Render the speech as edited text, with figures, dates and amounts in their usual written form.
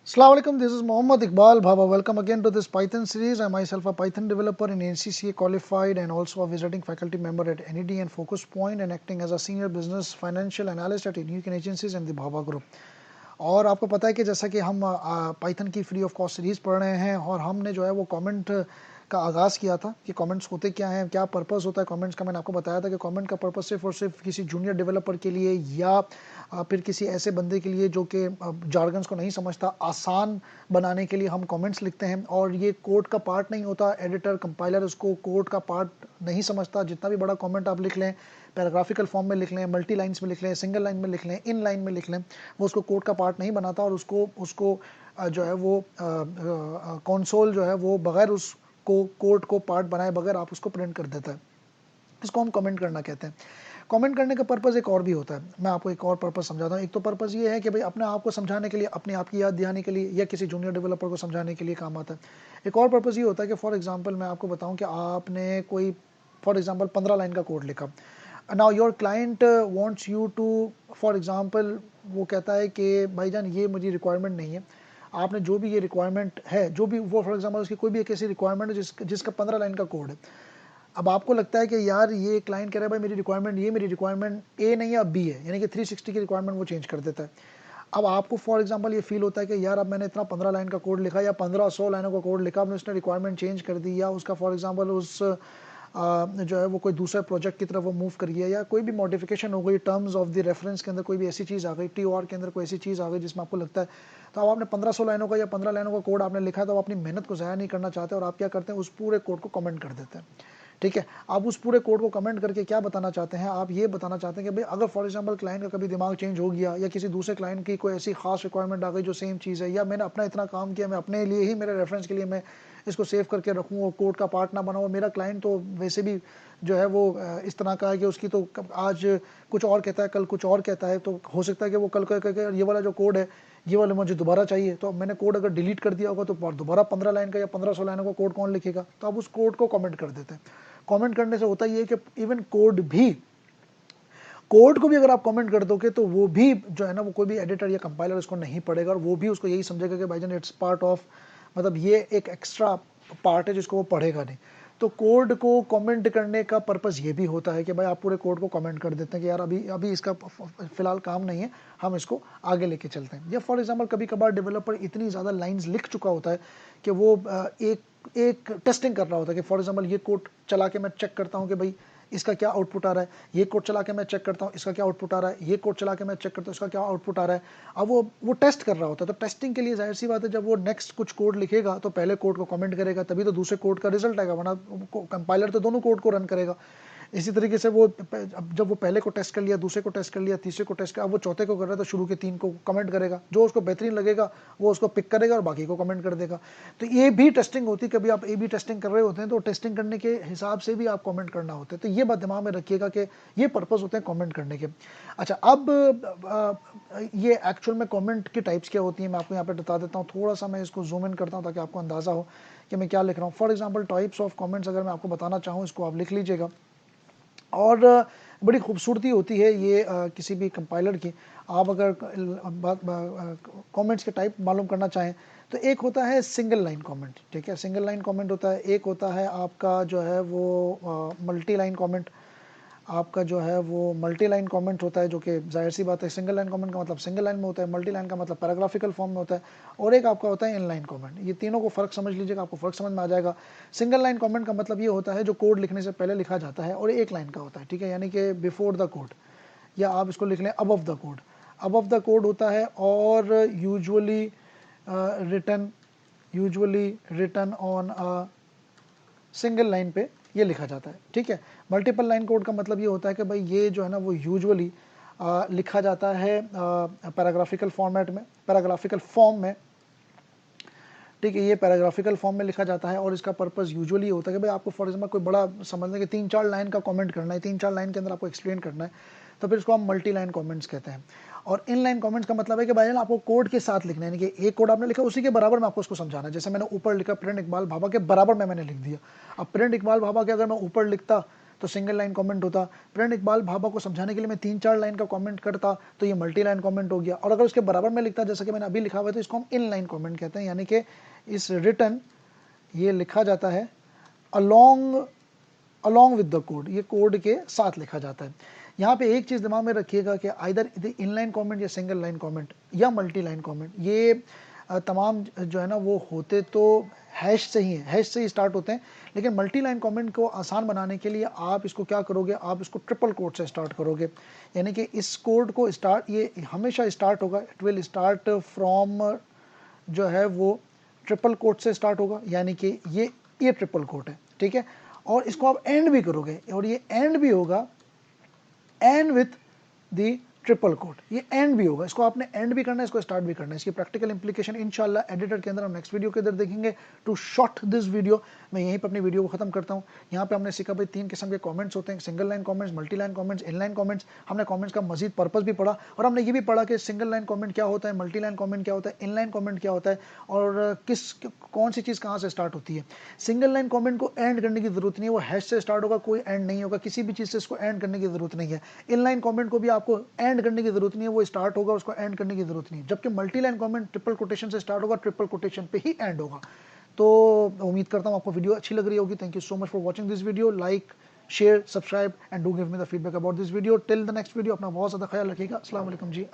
Assalamu alaikum, this is Muhammad Iqbal Bhaba. Welcome again to this Python series. I myself a Python developer in NCCA qualified and also a visiting faculty member at NED and Focus Point and acting as a senior business financial analyst at Unique Agencies and the Bhaba Group. और आपको पता है कि जैसा कि हम Python की free of cost series पढ़ रहे हैं और हमने जो है वो कमेंट का आगाज़ किया था कि कमेंट्स होते क्या हैं, क्या पर्पस होता है कमेंट्स का। मैंने आपको बताया था कि कमेंट का पर्पस सिर्फ और सिर्फ किसी जूनियर डेवलपर के लिए या फिर किसी ऐसे बंदे के लिए जो कि जार्गन्स को नहीं समझता, आसान बनाने के लिए हम कमेंट्स लिखते हैं। और ये कोड का पार्ट नहीं होता, एडिटर कंपाइलर उसको कोड का पार्ट नहीं समझता। जितना भी बड़ा कमेंट आप लिख लें, पैराग्राफिकल फॉर्म में लिख लें, मल्टी लाइन्स में लिख लें, सिंगल लाइन में लिख लें, इन लाइन में लिख लें, वो उसको कोड का पार्ट नहीं बनाता और उसको जो है वो कंसोल जो है वो बगैर उसको कोड को पार्ट बनाए बगैर आप उसको प्रिंट कर देता है। इसको हम कमेंट करना कहते हैं। कमेंट करने का पर्पज़ एक और भी होता है। मैं आपको एक और पर्पज़ समझाता हूँ। एक तो पर्पज़ ये है कि भाई अपने आप को समझाने के लिए, अपने आप की याद दिलाने के लिए या किसी जूनियर डेवलपर को समझाने के लिए काम आता है। एक और पर्पज़ ये होता है कि फॉर एग्जांपल मैं आपको बताऊँ कि आपने कोई फॉर एग्जांपल 15 लाइन का कोड लिखा। Now your client wants you to, for example वो कहता है कि भाईजान ये मुझे रिक्वायरमेंट नहीं है, आपने जो भी ये रिक्वायरमेंट है, जो भी वो फॉर एग्जांपल उसकी कोई भी एक ऐसी रिक्वायरमेंट है जिसका 15 लाइन का कोड है। अब आपको लगता है कि यार ये क्लाइंट कह रहा है भाई मेरी रिक्वायरमेंट ए नहीं है, अब बी है, यानी कि 360 की रिक्वायरमेंट वो चेंज कर देता है। अब आपको फॉर एग्जांपल ये फील होता है कि यार अब मैंने इतना 15 लाइन का कोड लिखा या 1500 लाइनों का कोड लिखा, अब उसने रिक्वायरमेंट चेंज कर दी या उसका फॉर एग्जांपल उस जो है वो कोई दूसरा प्रोजेक्ट की तरफ वो मूव कर गया या कोई भी मॉडिफिकेशन हो गई, टर्म्स ऑफ द रेफरेंस के अंदर कोई भी ऐसी चीज़ आ गई, TOR के अंदर कोई ऐसी चीज़ आ गई जिसमें आपको लगता है, तो अब आपने 1500 लाइनों का या 15 लाइनों का कोड आपने लिखा है, तो आप अपनी मेहनत को ज़ाया नहीं करना चाहते और आप क्या करते हैं, उस पूरे कोड को कमेंट कर देते हैं। ठीक है, आप उस पूरे कोड को कमेंट करके क्या बताना चाहते हैं, आप ये बताना चाहते हैं कि भाई अगर फॉर एग्जांपल क्लाइंट का कभी दिमाग चेंज हो गया या किसी दूसरे क्लाइंट की कोई ऐसी खास रिक्वायरमेंट आ गई जो सेम चीज़ है, या मैंने अपना इतना काम किया, मैं अपने लिए ही, मेरे रेफरेंस के लिए मैं इसको सेव करके रखूँ और कोड का पार्ट ना बनाऊँ, मेरा क्लाइंट तो वैसे भी जो है वो इस तरह का है कि उसकी तो आज कुछ और कहता है, कल कुछ और कहता है, तो हो सकता है कि वो कल कह ये वाला जो कोड है ये वाला मुझे दोबारा चाहिए, तो मैंने कोड अगर डिलीट कर दिया होगा तो दोबारा 15 लाइन का या 1500 लाइनों का कोड कौन लिखेगा, तो आप उस कोड को कमेंट कर देते हैं। कमेंट करने से होता ये है कि इवन कोड को भी अगर आप कमेंट कर दोगे तो वो भी जो है ना वो कोई भी एडिटर या कंपाइलर उसको नहीं पढ़ेगा और वो भी उसको यही समझेगा कि भाईजान इट्स पार्ट ऑफ, मतलब ये एक एक्स्ट्रा पार्ट है जिसको वो पढ़ेगा नहीं। तो कोड को कमेंट करने का पर्पस ये भी होता है कि भाई आप पूरे कोड को कमेंट कर देते हैं कि यार अभी अभी इसका फिलहाल काम नहीं है, हम इसको आगे लेके चलते हैं। या फॉर एग्जांपल कभी कभार डेवलपर इतनी ज़्यादा लाइंस लिख चुका होता है कि वो एक टेस्टिंग कर रहा होता है कि फॉर एग्जांपल ये कोड चला के मैं चेक करता हूँ कि भाई इसका क्या आउटपुट आ रहा है, ये कोड चला के मैं चेक करता हूँ इसका क्या आउटपुट आ रहा है, ये कोड चला के मैं चेक करता हूँ इसका क्या आउटपुट आ रहा है। अब वो टेस्ट कर रहा होता है, तो टेस्टिंग के लिए जाहिर सी बात है जब वो नेक्स्ट कुछ कोड लिखेगा तो पहले कोड को कमेंट करेगा, तभी तो दूसरे कोड का रिजल्ट आएगा, वरना कंपाइलर तो दोनों कोड को रन करेगा। इसी तरीके से वो जब वो पहले को टेस्ट कर लिया, दूसरे को टेस्ट कर लिया, तीसरे को टेस्ट कर, अब वो चौथे को कर रहा है तो शुरू के 3 को कमेंट करेगा, जो उसको बेहतरीन लगेगा वो उसको पिक करेगा और बाकी को कमेंट कर देगा। तो ये भी टेस्टिंग होती है, कभी आप A/B टेस्टिंग कर रहे होते हैं तो टेस्टिंग करने के हिसाब से भी आप कमेंट करना होता है। तो ये बात दिमाग में रखिएगा कि ये पर्पस होते हैं कमेंट करने के। अच्छा, अब ये एक्चुअल में कमेंट की टाइप्स क्या होती हैं मैं आपको यहाँ पे बता देता हूँ। थोड़ा सा मैं इसको जूम इन करता हूँ ताकि आपको अंदाजा हो कि मैं क्या लिख रहा हूँ। For example types of comments अगर मैं आपको बताना चाहूँ, इसको आप लिख लीजिएगा। और बड़ी खूबसूरती होती है ये किसी भी कंपाइलर की। आप अगर कमेंट्स के टाइप मालूम करना चाहें तो एक होता है सिंगल लाइन कमेंट, ठीक है, सिंगल लाइन कमेंट होता है। एक होता है आपका जो है वो मल्टी लाइन कमेंट, आपका जो है वो मल्टी लाइन कमेंट होता है, जो कि जाहिर सी बात है सिंगल लाइन कमेंट का मतलब सिंगल लाइन में होता है, मल्टी लाइन का मतलब पैराग्राफिकल फॉर्म में होता है, और एक आपका होता है इन लाइन कमेंट। ये तीनों को फ़र्क समझ लीजिएगा, आपको फ़र्क समझ में आ जाएगा। सिंगल लाइन कमेंट का मतलब ये होता है जो कोड लिखने से पहले लिखा जाता है और एक लाइन का होता है, ठीक है, यानी कि बिफोर द कोड, या आप इसको लिख लें above the code. Above the code होता है और usually written on a single line पे ये लिखा जाता है, ठीक है। मल्टीपल लाइन कोड का मतलब ये होता है कि भाई ये जो है ना वो यूजुअली लिखा जाता है पैराग्राफिकल फॉर्मेट में, पैराग्राफिकल फॉर्म में, ठीक है, ये पैराग्राफिकल फॉर्म में लिखा जाता है। और इसका पर्पस यूजुअली होता है कि भाई आपको फॉर एग्जाम्पल कोई बड़ा समझने के 3-4 लाइन का कमेंट करना है, 3-4 लाइन के अंदर आपको एक्सप्लेन करना है, तो फिर इसको हम मल्टी लाइन कमेंट्स कहते हैं। और इन लाइन कमेंट्स का मतलब है कि भाई आपको कोड के साथ लिखना है, यानी कि एक कोड आपने लिखा उसी के बराबर में आपको उसको समझाना है। जैसे मैंने ऊपर लिखा प्रिंट इकबाल भाभा के बराबर में मैंने लिख दिया। अब प्रिंट इकबाल भाभा के अगर मैं ऊपर लिखता तो सिंगल लाइन कमेंट होता। फ्रेंड इकबाल भाभा को समझाने के लिए मैं 3-4 लाइन का कमेंट करता तो ये मल्टी लाइन कमेंट हो गया। और अगर उसके बराबर में लिखता जैसा कि मैंने अभी लिखा हुआ है तो इसको हम इन लाइन कमेंट कहते हैं, यानी कि इस रिटर्न ये लिखा जाता है along with the कोड, ये कोड के साथ लिखा जाता है। यहाँ पे एक चीज़ दिमाग में रखिएगा कि आइदर इन लाइन कमेंट या सिंगल लाइन कमेंट या मल्टी लाइन कमेंट, ये तमाम जो है ना वो होते तो हैश से ही है, हैश से ही स्टार्ट होते हैं। लेकिन मल्टी लाइन कमेंट को आसान बनाने के लिए आप इसको क्या करोगे, आप इसको ट्रिपल कोड से स्टार्ट करोगे। यानी कि इस कोड को स्टार्ट, ये हमेशा स्टार्ट होगा, इट विल स्टार्ट फ्रॉम जो है वो ट्रिपल कोड से स्टार्ट होगा, यानी कि ये ट्रिपल कोड है, ठीक है। और इसको आप एंड भी करोगे और ये एंड भी होगा and with the triple code, ये एंड भी होगा। इसको आपने एंड भी करना है, इसको स्टार्ट भी करना है। इसकी प्रैक्टिकल इंप्लीकेशन इंशाल्लाह एडिटर के अंदर हम नेक्स्ट वीडियो के अंदर देखेंगे। टू शॉर्ट दिस वीडियो मैं यहीं पर अपनी वीडियो को खत्म करता हूँ। यहाँ पे हमने सीखा भाई 3 किस्म के कमेंट्स होते हैं, single line comments, multi line comments, in line comments. हमने कमेंट्स का मजीद पर्पस भी पढ़ा और हमने ये भी पढ़ा कि सिंगल लाइन कमेंट क्या होता है, मल्टी लाइन कमेंट क्या होता है, इन लाइन कमेंट क्या होता है और कौन सी चीज़ कहाँ से स्टार्ट होती है। सिंगल लाइन कमेंट को एंड करने की जरूरत नहीं है, वो हैश से स्टार्ट होगा, कोई एंड नहीं होगा, किसी भी चीज़ से इसको एंड करने की जरूरत नहीं है। इन लाइन कमेंट को भी आपको एंड करने की जरूरत नहीं है, वो स्टार्ट होगा, उसको एंड करने की जरूरत नहीं है। जबकि multi line comment triple quotation से स्टार्ट होगा, ट्रिपल कोटेशन पे ही एंड होगा। तो उम्मीद करता हूँ आपको वीडियो अच्छी लग रही होगी। Thank you so much for watching this video. Like, share, subscribe and do give me the feedback about this video. Till the next video अपना बहुत ज़्यादा ख्याल रखिएगा। अस्सलाम वालेकुम जी।